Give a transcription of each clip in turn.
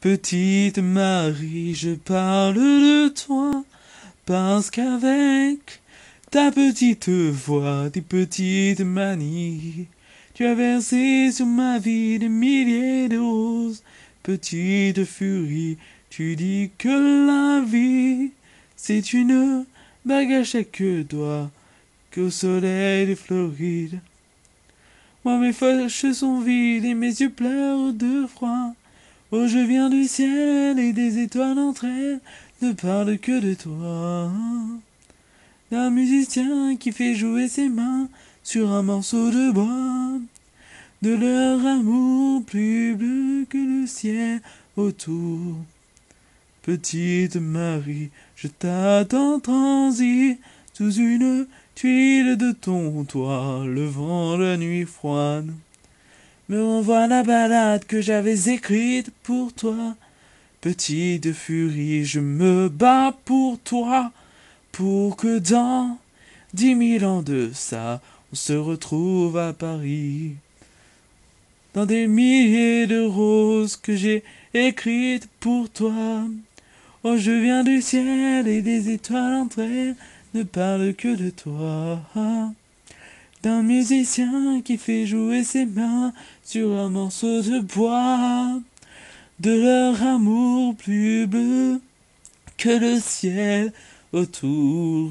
Petite Marie, je parle de toi, parce qu'avec ta petite voix, tes petites manies, tu as versé sur ma vie des milliers de roses. Petite furie, tu dis que la vie, c'est une bague à chaque doigt, qu'au soleil de Floride. Moi mes poches sont vides et mes yeux pleurent de froid. Oh, je viens du ciel et des étoiles entre elles ne parlent que de toi. D'un musicien qui fait jouer ses mains sur un morceau de bois. De leur amour plus bleu que le ciel autour. Petite Marie, je t'attends transi sous une tuile de ton toit, le vent de la nuit froide me renvoie la ballade que j'avais écrite pour toi. Petite furie, je me bats pour toi, pour que dans 10 000 ans de ça, on se retrouve à Paris. Dans des milliers de roses que j'ai écrites pour toi. Oh, je viens du ciel et des étoiles entre elles ne parlent que de toi. D'un musicien qui fait jouer ses mains sur un morceau de bois. De leur amour plus bleu que le ciel autour.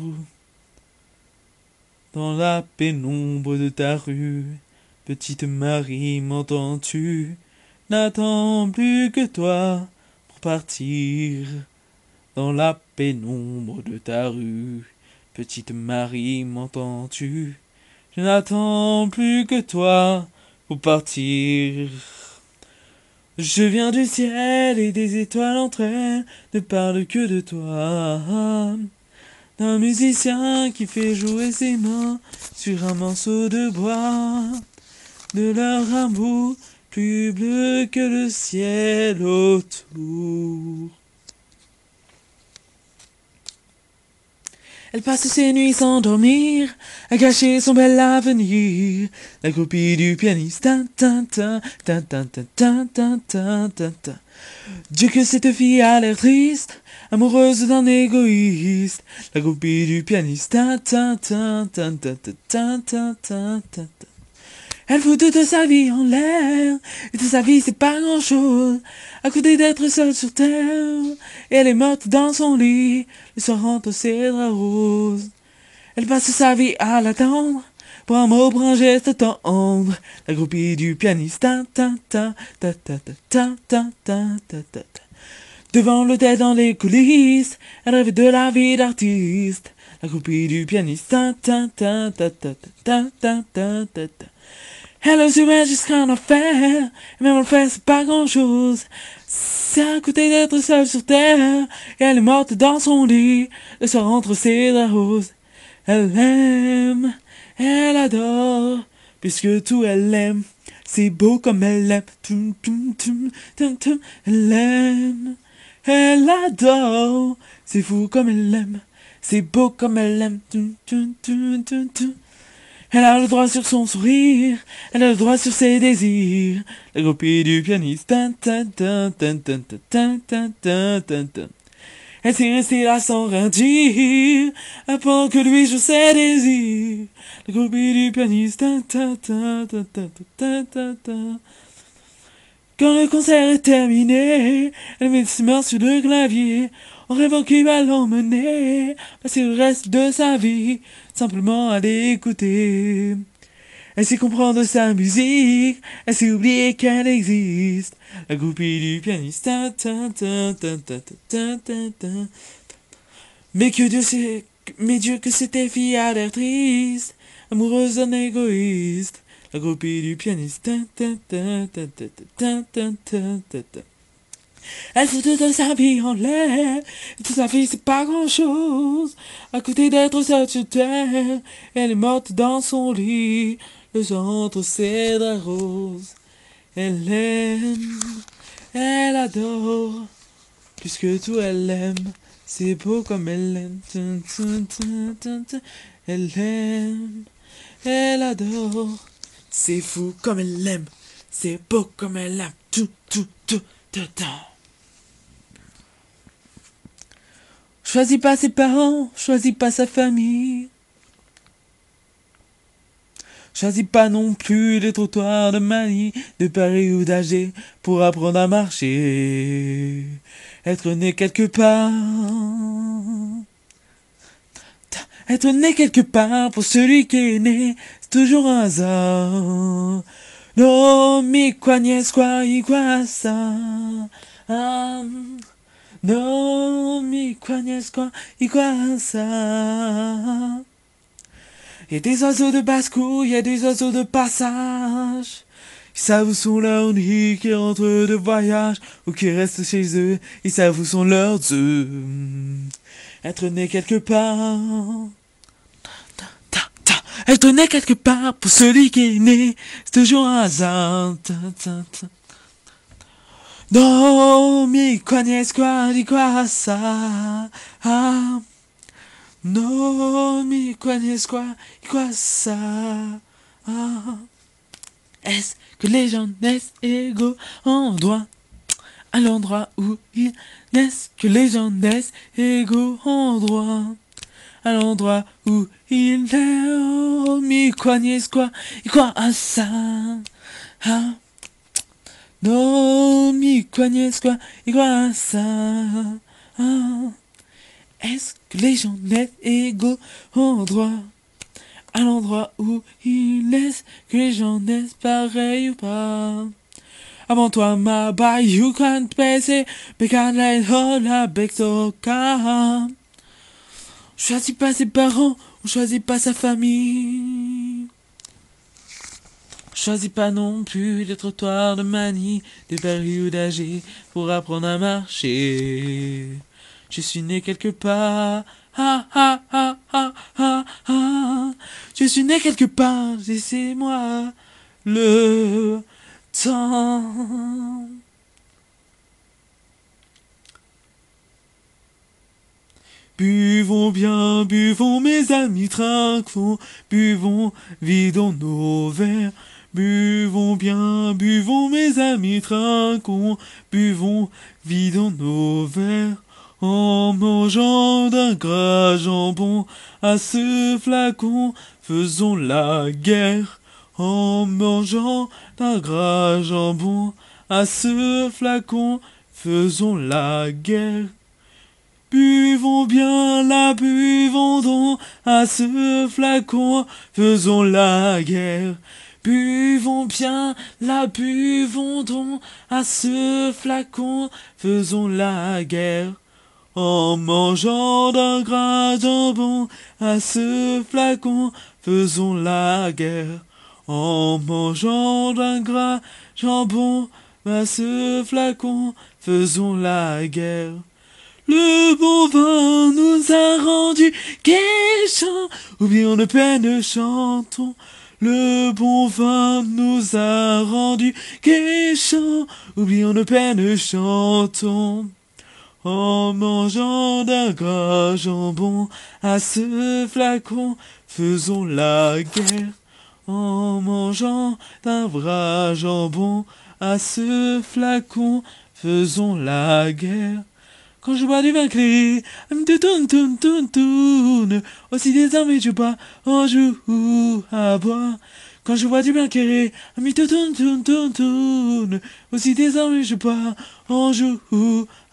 Dans la pénombre de ta rue, petite Marie, m'entends-tu? N'attends plus que toi pour partir. Dans la pénombre de ta rue, petite Marie, m'entends-tu? Je n'attends plus que toi pour partir. Je viens du ciel et des étoiles entre elles ne parlent que de toi. D'un musicien qui fait jouer ses mains sur un morceau de bois. De leur amour plus bleu que le ciel autour. Elle passe ses nuits sans dormir, à cacher son bel avenir. La copie du pianiste. Dieu que cette fille a l'air triste, amoureuse d'un égoïste. La copie du pianiste. Elle fout toute sa vie en l'air, et toute sa vie c'est pas grand chose, à côté d'être seule sur terre, et elle est morte dans son lit, le soir entre ses draps roses. Elle passe sa vie à l'attendre, pour un mot, pour un geste tendre, la groupie du pianiste. Devant l'hôtel dans les coulisses, elle rêve de la vie d'artiste, la groupie du pianiste. Elle submerge jusqu'à un enfer, et même l'enfer c'est pas grand chose. C'est à côté d'être seule sur terre, et elle est morte dans son lit, le soir entre ses draps roses. Elle aime, elle adore, puisque tout elle aime, c'est beau comme elle aime. Elle aime, elle adore, c'est fou comme elle aime, c'est beau comme elle aime. Elle a le droit sur son sourire, elle a le droit sur ses désirs. La copie du pianiste. Elle s'est restée là sans rien dire, pendant que lui joue ses désirs. La copie du pianiste. Quand le concert est terminé, elle met ses mains sur le clavier, en rêvant qu'il va l'emmener, passer le reste de sa vie, simplement à l'écouter. Elle sait comprendre sa musique, elle sait oublier qu'elle existe. La groupie du pianiste. Mais Dieu que cette fille a l'air triste, amoureuse d'un égoïste. La groupie du pianiste. Elle fout toute sa vie en l'air, et toute sa vie c'est pas grand chose, à côté d'être seule sur terre, elle est morte dans son lit, le soir entre ses draps roses. Elle aime, elle adore, puisque tout elle aime, c'est beau comme elle aime. Elle aime, elle adore, c'est fou comme elle aime, c'est beau comme elle aime. Tout. Choisit pas ses parents, choisit pas sa famille. Choisis pas non plus les trottoirs de Manille, de Paris ou d'Alger pour apprendre à marcher. Être né quelque part. Être né quelque part pour celui qui est né, c'est toujours un hasard. Non, mi quoi nièce quoi, y quoi ça. Ah, non, mi quoi nièce quoi, y quoi ça. Y a des oiseaux de basse-cour, y a des oiseaux de passage. Ils savent où sont leurs nids, qui rentrent de voyage, ou qui restent chez eux, ils savent où sont leurs œufs. Être né quelque part. Être né quelque part, pour celui qui est né, c'est toujours un hasard. Non, mi quoi nièce quoi, dis quoi ça. Ah. Non, mi quoi nièce quoi, dis quoi ça. Ah. Est-ce que les gens naissent égaux en droit à l'endroit où ils naissent? Que les gens naissent égaux en droit à l'endroit où ils naissent? Oh, mi quoi nièce quoi, dis quoi ça. Ah. Non, mi quoi nièce quoi, dis quoi ça. Ah. Est-ce que les gens naissent égaux en droit à l'endroit où ils naissent? Que les gens naissent pareil ou pas? Avant toi, ma bye, you can't pass it, but can't let all a big so calm. Choisis pas ses parents, on choisit pas sa famille. Choisis pas non plus les trottoirs de Manille, de Paris ou d'Alger pour apprendre à marcher. Je suis né quelque part, ah ah ah ah ah ah. Je suis né quelque part, laissez-moi le temps. Buvons bien, buvons mes amis, trinquons, buvons, vidons nos verres. Buvons bien, buvons mes amis, trinquons, buvons, vidons nos verres. En mangeant d'un gras jambon à ce flacon, faisons la guerre. En mangeant d'un gras jambon à ce flacon, faisons la guerre. Buvons bien, la buvons donc à ce flacon, faisons la guerre. Buvons bien, la buvons donc à ce flacon, faisons la guerre. En mangeant d'un gras jambon à ce flacon, faisons la guerre. En mangeant d'un gras jambon à ce flacon, faisons la guerre. Le bon vin nous a rendu gaichants, oublions nos peines, chantons. Le bon vin nous a rendu gaichants, oublions nos peines, chantons. En mangeant d'un gras jambon à ce flacon, faisons la guerre. En mangeant d'un gras jambon à ce flacon, faisons la guerre. Quand je bois du vin clair, tourne, aussi désormais je bois, on joue à boire. Quand je bois du vin clair, tourne, aussi désormais je bois, on joue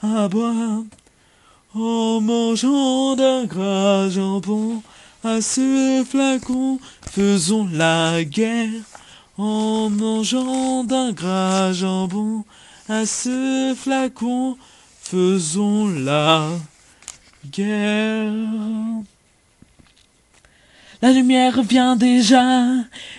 à boire. En mangeant d'un gras jambon à ce flacon, faisons la guerre. En mangeant d'un gras jambon à ce flacon, faisons la guerre. La lumière vient déjà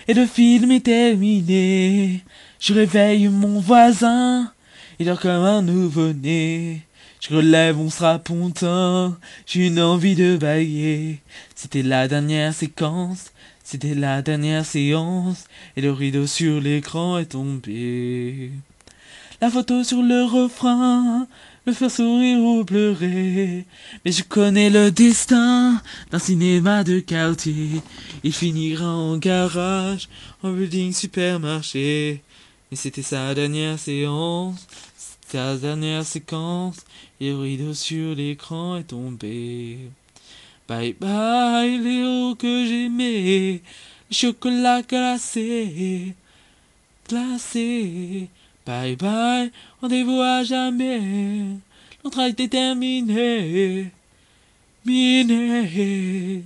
et le film est terminé. Je réveille mon voisin, il dort comme un nouveau-né. Je relève mon strapontin, j'ai une envie de bailler. C'était la dernière séquence, c'était la dernière séance, et le rideau sur l'écran est tombé. La photo sur le refrain, me faire sourire ou pleurer. Mais je connais le destin d'un cinéma de quartier. Il finira en garage, en building supermarché. Mais c'était sa dernière séance, C'est la dernière séquence, et le rideau sur l'écran est tombé. Bye bye, Léo que j'aimais, chocolat glacé, glacé. Bye bye, rendez-vous à jamais, notre a été terminé, miné.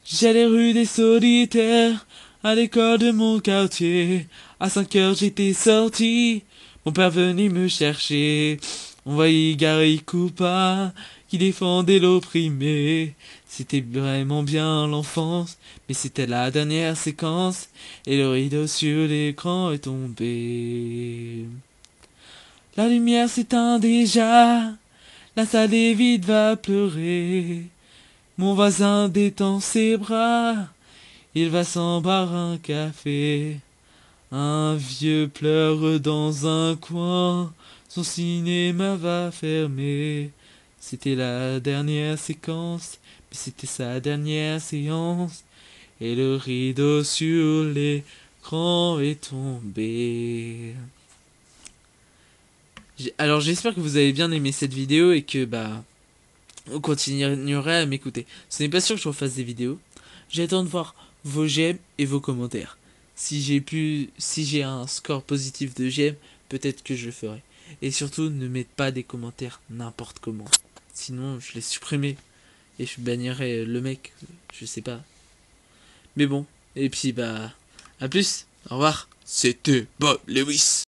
J'ai les rues des solitaires, à l'école de mon quartier. À 5 heures j'étais sorti, mon père venait me chercher. On voyait Gary Cooper, qui défendait l'opprimé. C'était vraiment bien l'enfance, mais c'était la dernière séquence, et le rideau sur l'écran est tombé. La lumière s'éteint déjà, la salle est vide, va pleurer. Mon voisin détend ses bras, il va s'en boire un café. Un vieux pleure dans un coin, son cinéma va fermer. C'était la dernière séquence, mais c'était sa dernière séance. Et le rideau sur l'écran est tombé. Alors j'espère que vous avez bien aimé cette vidéo et que vous continuerez à m'écouter. Ce n'est pas sûr que je refasse des vidéos. J'attends de voir vos j'aime et vos commentaires. Si j'ai un score positif de j'aime, peut-être que je le ferai. Et surtout, ne mettez pas des commentaires n'importe comment. Sinon, je les supprimerai. Et je bannirai le mec. Je sais pas. Mais bon. Et puis, à plus. Au revoir. C'était Bob Lewis.